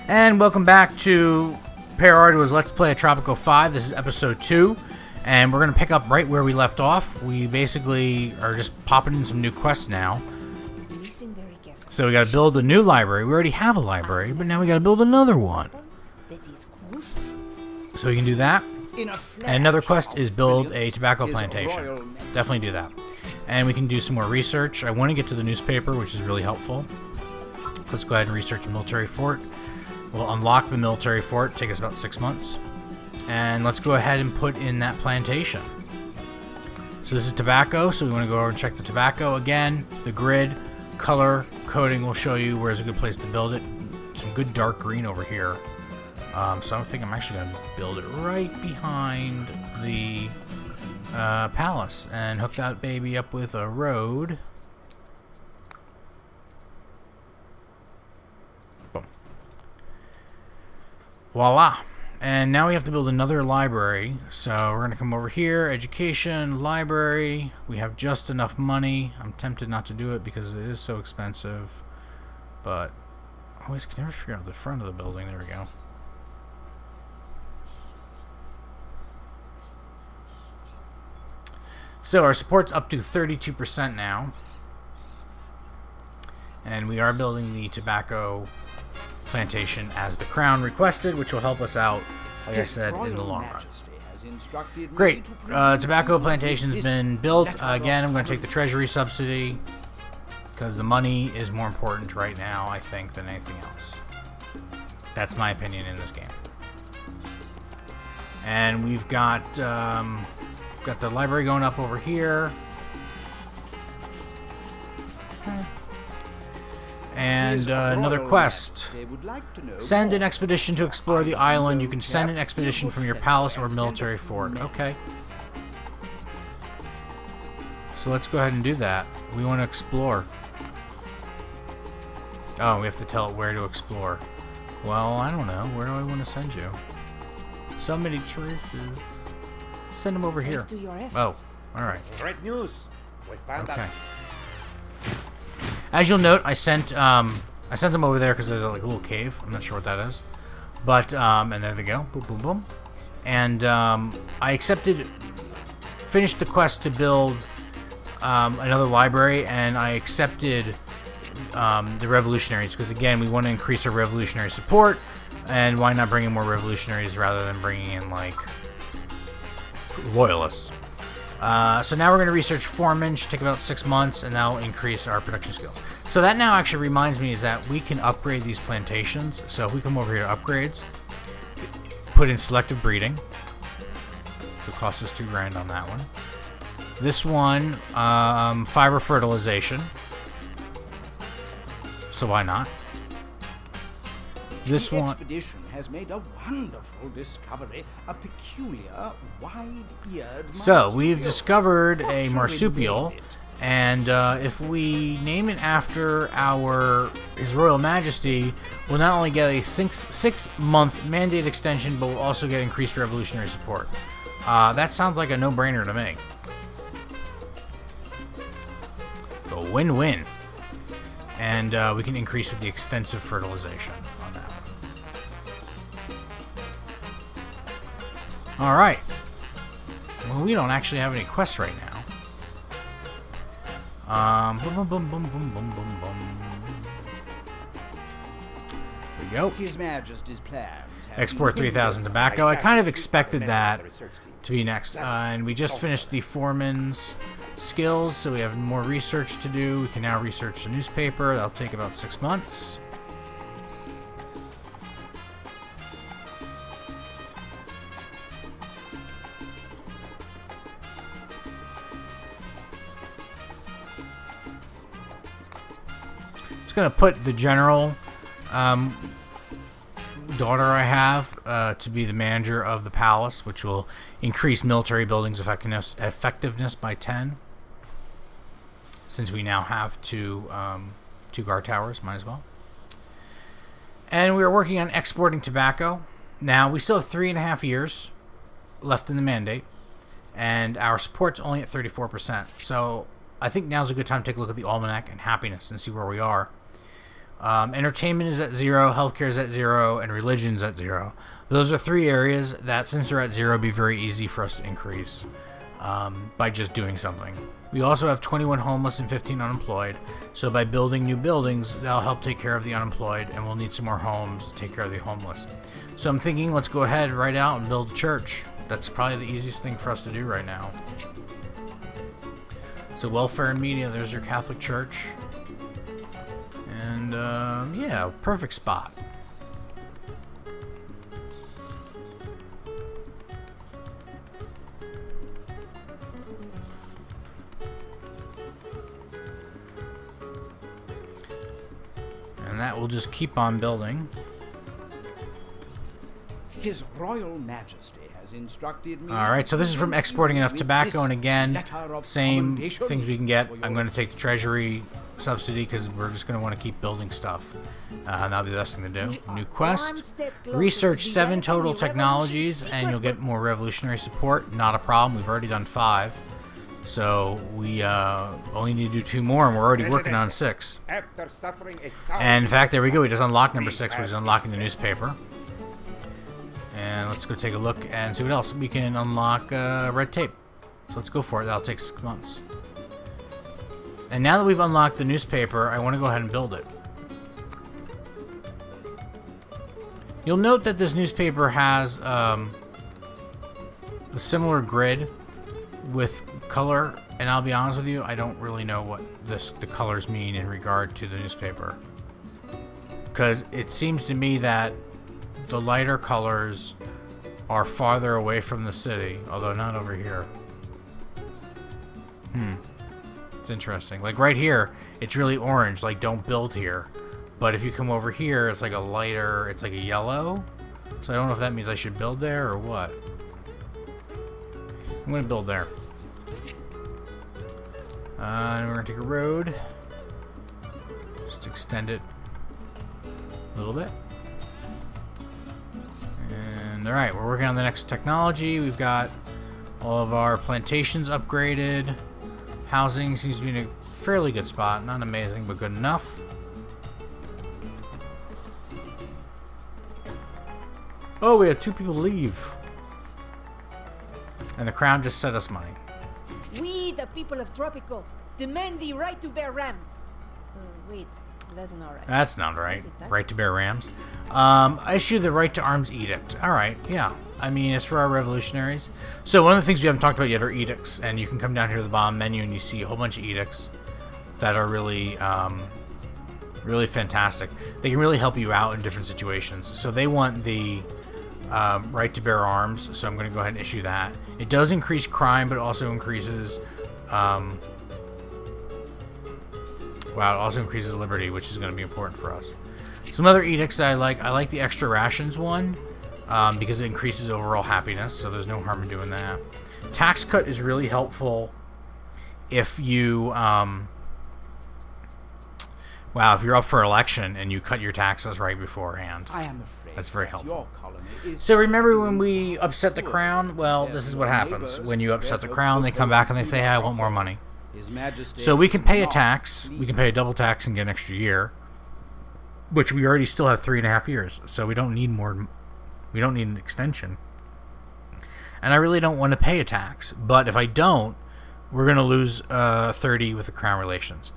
And welcome back to Pair Arduo's Let's Play a Tropico 5. This is episode 2, and we're going to pick up right where we left off. We basically are just popping in some new quests now. So we got to build a new library. We already have a library, but now we got to build another one. So we can do that. And another quest is build a tobacco plantation. Definitely do that. And we can do some more research. I want to get to the newspaper, which is really helpful. Let's go ahead and research a military fort. We'll unlock the military fort, take us about 6 months. And let's go ahead and put in that plantation. So this is tobacco, so we want to go over and check the tobacco again. The grid, color, coding will show you where's a good place to build it. Some good dark green over here. So I think I'm actually going to build it right behind the palace and hook that baby up with a road. Voila. And now we have to build another library. So we're going to come over here, education, library. We have just enough money. I'm tempted not to do it because it is so expensive. But I always can never figure out the front of the building. There we go. So our support's up to 32% now. And we are building the tobacco plantation as the crown requested, which will help us out, like I said, in the long run. Great. Tobacco plantation's been built. Again, I'm going to take the treasury subsidy because the money is more important right now, I think, than anything else. That's my opinion in this game. And we've got the library going up over here. And another quest. Send an expedition to explore the island. You can send an expedition from your palace or military fort. Okay. So let's go ahead and do that. We want to explore. Oh, we have to tell it where to explore. Well, I don't know. Where do I want to send you? So many choices. Send them over here. Oh, alright. Great news. We found okay. As you'll note, I sent them over there because there's like a little cave. I'm not sure what that is, but and there they go, boom, boom, boom. And I finished the quest to build another library, and I accepted the revolutionaries because again, we want to increase our revolutionary support, and why not bring in more revolutionaries rather than bringing in like loyalists. So now we're going to research foreman, should take about 6 months, and that'll increase our production skills. So that now actually reminds me is that we can upgrade these plantations. So if we come over here to upgrades, put in selective breeding, which will cost us $2,000 on that one. This one, fiber fertilization. So why not? This one expedition has made a wonderful discovery, a peculiar wide-eared. So we've discovered a marsupial, and if we name it after His Royal Majesty, we'll not only get a 6-month mandate extension, but we'll also get increased revolutionary support. That sounds like a no-brainer to me. A win-win, and we can increase with the extensive fertilization. Alright. Well, we don't actually have any quests right now. Boom, boom, boom, boom, boom, boom, boom, boom. There we go. His Majesty's plans. Export 3,000 tobacco. I kind of expected that to be next. And we just finished the foreman's skills, so we have more research to do. We can now research the newspaper. That'll take about 6 months. Going to put the general daughter I have to be the manager of the palace, which will increase military buildings effectiveness by 10. since we now have two guard towers. Might as well. And we are working on exporting tobacco. Now, we still have 3.5 years left in the mandate, and our support's only at 34%. So I think now's a good time to take a look at the almanac and happiness and see where we are. Entertainment is at 0, healthcare is at 0, and religion's at 0. Those are 3 areas that, since they're at 0, be very easy for us to increase by just doing something. We also have 21 homeless and 15 unemployed, so by building new buildings, that'll help take care of the unemployed, and we'll need some more homes to take care of the homeless. So I'm thinking, let's go ahead right out and build a church. That's probably the easiest thing for us to do right now. So welfare and media, there's your Catholic church. And yeah, perfect spot. And that will just keep on building. His Royal Majesty has instructed me. Alright, so this is from exporting enough tobacco, and again, same things we can get. I'm going to take the treasury subsidy because we're just going to want to keep building stuff. That'll be the best thing to do. New quest. Research 7 total technologies, and you'll get more revolutionary support. Not a problem. We've already done 5. So we only need to do 2 more, and we're already working on 6. And in fact, there we go. We just unlocked number 6, which is unlocking the newspaper. And let's go take a look and see what else. We can unlock red tape. So let's go for it. That'll take 6 months. And now that we've unlocked the newspaper, I want to go ahead and build it. You'll note that this newspaper has a similar grid with color, and I'll be honest with you, I don't really know what the colors mean in regard to the newspaper. Because it seems to me that the lighter colors are farther away from the city, although not over here. It's interesting. Like right here, it's really orange, like don't build here. But if you come over here, it's like a lighter, it's like a yellow. So I don't know if that means I should build there or what. I'm gonna build there. And we're gonna take a road. Just extend it a little bit. And alright, we're working on the next technology. We've got all of our plantations upgraded. Housing seems to be in a fairly good spot. Not amazing, but good enough. Oh, we had 2 people leave. And the crown just sent us money. We, the people of Tropico, demand the right to bear rams. Wait, that's not right. That's not right. Right to bear rams. Issue the right to arms edict. Alright, yeah. I mean, it's for our revolutionaries. So one of the things we haven't talked about yet are edicts. And you can come down here to the bottom menu and you see a whole bunch of edicts that are really, really fantastic. They can really help you out in different situations. So they want the right to bear arms, so I'm going to go ahead and issue that. It does increase crime, but it also increases it also increases liberty, which is going to be important for us. Some other edicts that I like the extra rations one, because it increases overall happiness, so there's no harm in doing that. Tax cut is really helpful if you if you're up for election and you cut your taxes right beforehand. I am afraid that's very helpful. your colony is So remember when we upset the crown? Well, this is what happens. When you upset the crown, they come back and they say, hey, I want more money. His Majesty So we can pay a tax. We can pay a double tax and get an extra year, which we already still have 3.5 years. So we don't need more. We don't need an extension. And I really don't want to pay a tax. But if I don't, we're going to lose 30 with the crown relations.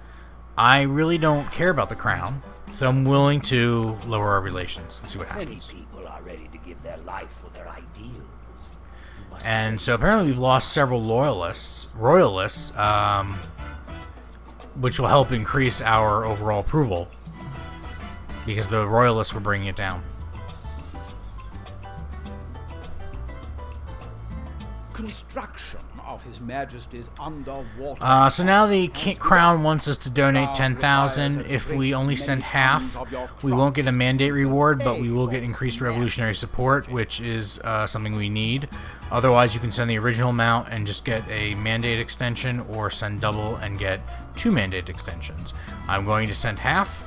I really don't care about the crown, so I'm willing to lower our relations and see what happens. Many people are ready to give their life for their ideals. And so apparently we've lost several royalists, which will help increase our overall approval, because the royalists were bringing it down. construction of His Majesty's underwater. So now the Crown wants us to donate 10,000. If we only send half, we won't get a mandate reward, but we will get increased revolutionary support, which is something we need. Otherwise, you can send the original amount and just get a mandate extension, or send double and get 2 mandate extensions. I'm going to send half,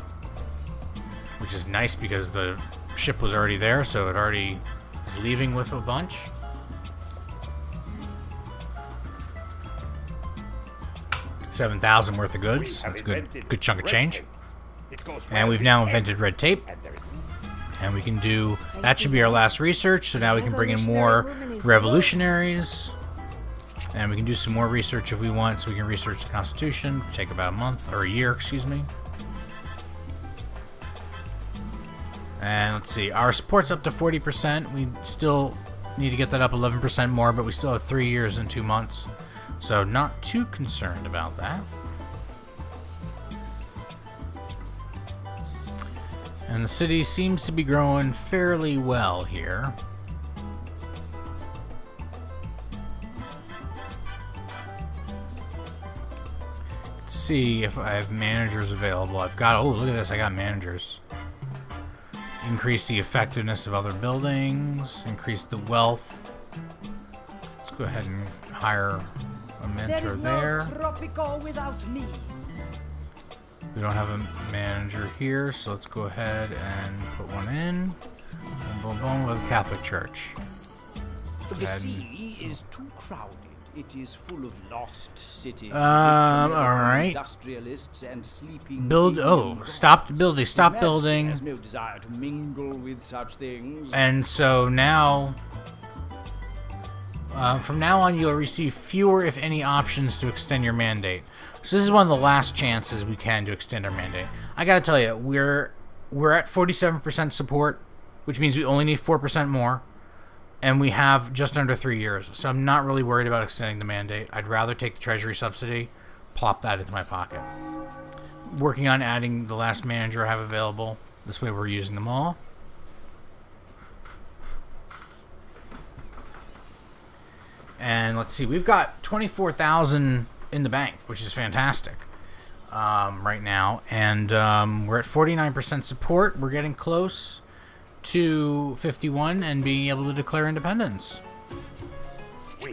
which is nice because the ship was already there, so it already is leaving with a bunch. $7,000 worth of goods. That's a good chunk of change. And we've now invented red tape. And we can do, that should be our last research, so now we can bring in more revolutionaries. And we can do some more research if we want, so we can research the Constitution. Take about a month, or a year, excuse me. And let's see, our support's up to 40%. We still need to get that up 11% more, but we still have 3 years and 2 months. So not too concerned about that. And the city seems to be growing fairly well here. Let's see if I have managers available. I've got, oh, look at this, I got managers. Increase the effectiveness of other buildings, increase the wealth. Let's go ahead and hire a mentor there. Tropico without me. We don't have a manager here, so let's go ahead and put one in. Boom, boom, boom, with the Catholic Church. The sea is too crowded. It is full of lost cities. Alright. Industrialists and sleeping. Stop building. Stop building. Has no desire to mingle with such things. And so now, from now on, you'll receive fewer, if any, options to extend your mandate. So this is one of the last chances we can to extend our mandate. I gotta tell you, we're at 47% support, which means we only need 4% more. And we have just under 3 years, so I'm not really worried about extending the mandate. I'd rather take the treasury subsidy, plop that into my pocket. Working on adding the last manager I have available. This way we're using them all. And let's see, we've got 24,000 in the bank, which is fantastic right now. And we're at 49% support. We're getting close to 51 and being able to declare independence. We,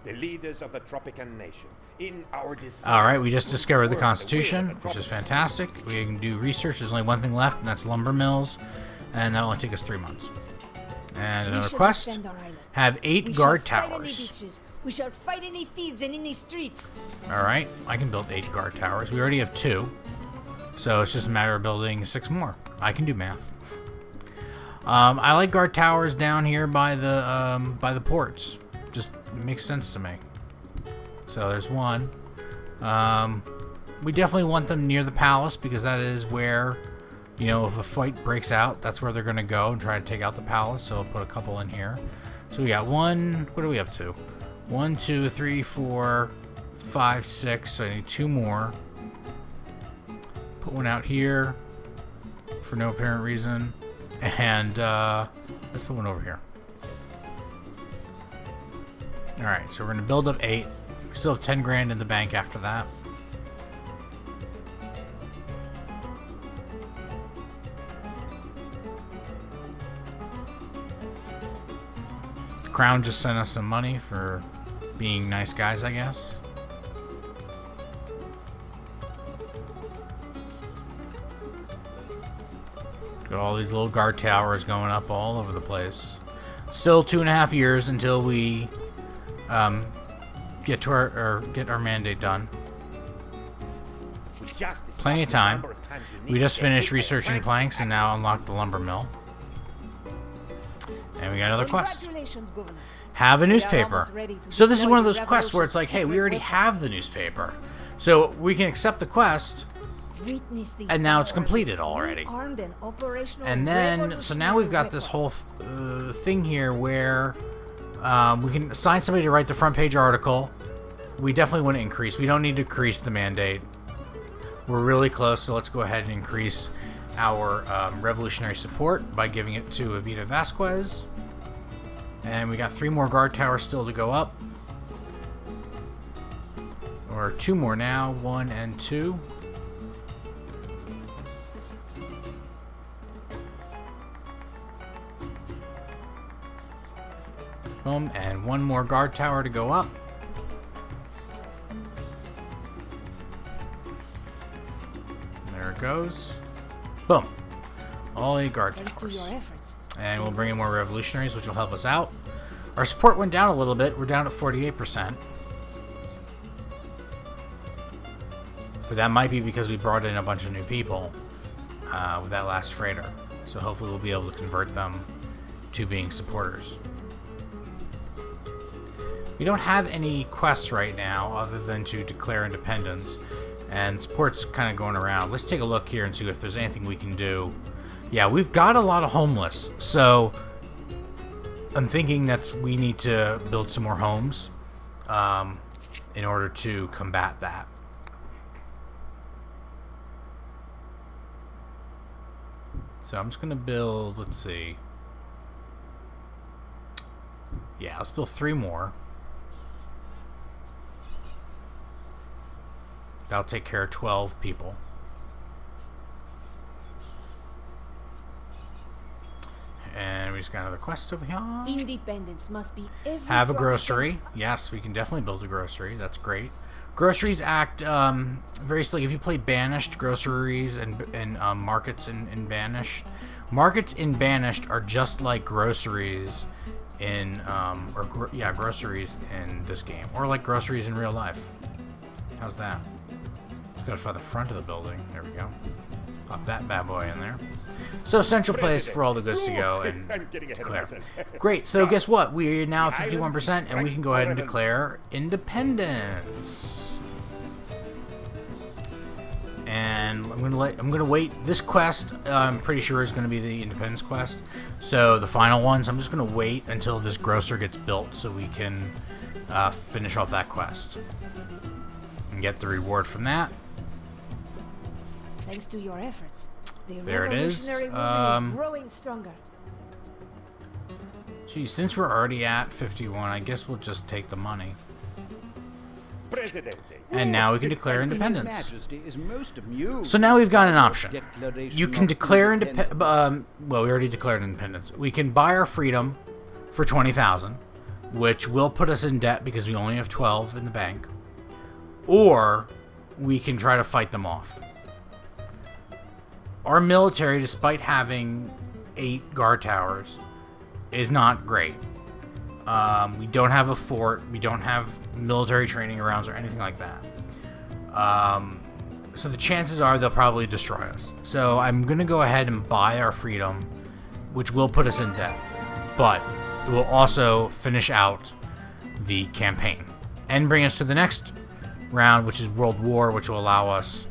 the leaders of the Tropican nation, in our Alright, we just discovered the Constitution, which is fantastic. We can do research. There's only one thing left, and that's lumber mills. And that'll only take us 3 months. And another quest. Have 8 guard towers. We shall fight in the fields and in the streets. Alright, I can build 8 guard towers. We already have 2. So it's just a matter of building 6 more. I can do math. I like guard towers down here by the ports. Just it makes sense to me. So there's one. We definitely want them near the palace because that is where, you know, if a fight breaks out, that's where they're going to go and try to take out the palace. So I'll put a couple in here. So we got one. What are we up to? 1, 2, 3, 4, 5, 6. So I need 2 more. Put one out here for no apparent reason. And let's put one over here. Alright, so we're going to build up 8. We still have 10 grand in the bank after that. Crown just sent us some money for being nice guys, I guess. Got all these little guard towers going up all over the place. Still 2.5 years until we get our mandate done. Plenty of time. We just finished researching planks and now unlocked the lumber mill. And we got another quest. Have a newspaper. So this is one of those quests where it's like, hey, we already have the newspaper. So we can accept the quest. And now it's completed already. And then, so now we've got this whole thing here where we can assign somebody to write the front page article. We definitely want to increase. We don't need to increase the mandate. We're really close, so let's go ahead and increase our revolutionary support by giving it to Evita Vasquez. And we got 3 more guard towers still to go up. Or 2 more now, 1 and 2. Boom, and 1 more guard tower to go up. There it goes. Boom. All 8 guard Thanks to towers. your efforts. And we'll bring in more revolutionaries, which will help us out. Our support went down a little bit. We're down at 48%. But that might be because we brought in a bunch of new people with that last freighter. So hopefully we'll be able to convert them to being supporters. We don't have any quests right now other than to declare independence. And support's kind of going around. Let's take a look here and see if there's anything we can do. Yeah, we've got a lot of homeless. So I'm thinking that we need to build some more homes in order to combat that. So I'm just going to build, let's see. Yeah, let's build 3 more. That'll take care of 12 people. And we just got another quest over here. Independence must be every Have a drop grocery. Yes, we can definitely build a grocery. That's great. Groceries act very like if you play Banished, groceries and markets in Banished. Markets in Banished are just like groceries in groceries in this game, or like groceries in real life. How's that? Let's go for the front of the building. There we go. Pop that bad boy in there. So central place for all the goods to go and declare. Great. So guess what? We're now 51%, and we can go ahead and declare independence. And I'm gonna wait. This quest, I'm pretty sure is gonna be the independence quest. So the final ones, I'm just gonna wait until this grocer gets built so we can finish off that quest and get the reward from that. Thanks to your efforts, the There it is. revolutionary movement is growing stronger. Geez, since we're already at 51, I guess we'll just take the money. And now we can declare independence. So now we've got an option. You can declare independence. Well, we already declared independence. We can buy our freedom for 20,000, which will put us in debt because we only have 12 in the bank. Or we can try to fight them off. Our military, despite having 8 guard towers, is not great. We don't have a fort. We don't have military training grounds or anything like that. So the chances are they'll probably destroy us. So I'm going to go ahead and buy our freedom, which will put us in debt. But it will also finish out the campaign and bring us to the next round, which is World War, which will allow us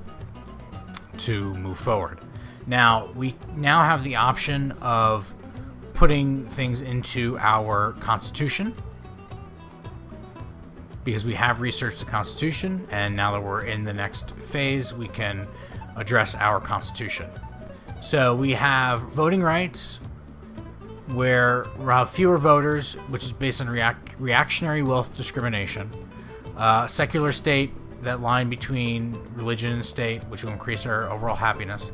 to move forward. Now, we now have the option of putting things into our Constitution, because we have researched the Constitution, and now that we're in the next phase, we can address our Constitution. So we have voting rights, where we'll have fewer voters, which is based on reactionary wealth discrimination. Secular state, that line between religion and state, which will increase our overall happiness.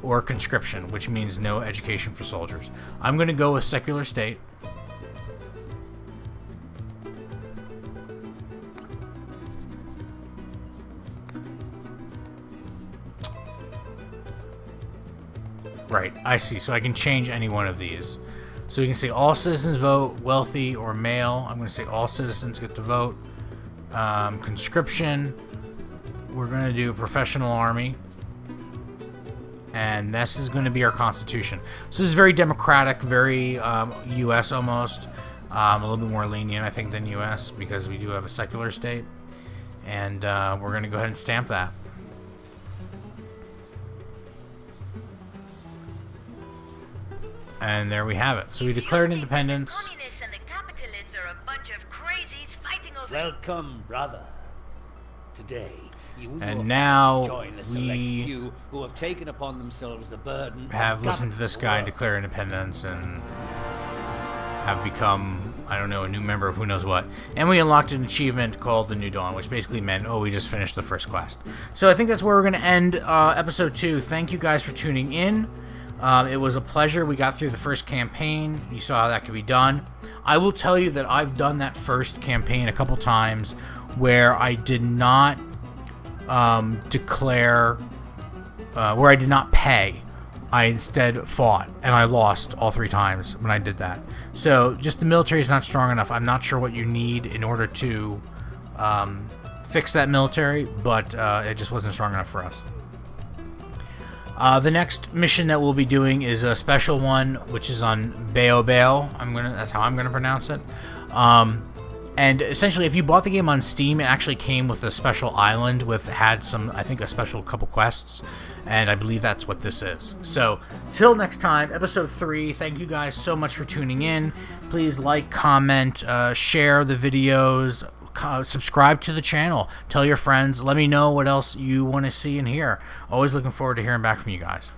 Or conscription, which means no education for soldiers. I'm going to go with secular state. Right, I see. So I can change any one of these. So you can say all citizens vote, wealthy or male. I'm going to say all citizens get to vote. Conscription. We're going to do professional army. And this is going to be our Constitution. So this is very democratic, very U.S. almost. A little bit more lenient, I think, than U.S. because we do have a secular state. And we're going to go ahead and stamp that. And there we have it. So we declared independence. The communists and the capitalists are a bunch of crazies fighting over... Welcome, brother. Today, you will And now join the select we few who have taken upon themselves the burden have of listened to this guy governing the declare independence and have become I don't know, a new member of who knows what. And we unlocked an achievement called the New Dawn, which basically meant, oh, we just finished the first quest. So I think that's where we're going to end episode 2. Thank you guys for tuning in. It was a pleasure. We got through the first campaign. You saw how that could be done. I will tell you that I've done that first campaign a couple times where I did not declare, where I did not pay. I instead fought, and I lost all 3 times when I did that. So just the military is not strong enough. I'm not sure what you need in order to fix that military, but it just wasn't strong enough for us. The next mission that we'll be doing is a special one, which is on Baobao. That's how I'm gonna pronounce it. And essentially, if you bought the game on Steam, it actually came with a special island had some, I think, a special couple quests, and I believe that's what this is. So, till next time, episode 3. Thank you guys so much for tuning in. Please like, comment, share the videos, subscribe to the channel, tell your friends, let me know what else you want to see and hear. Always looking forward to hearing back from you guys.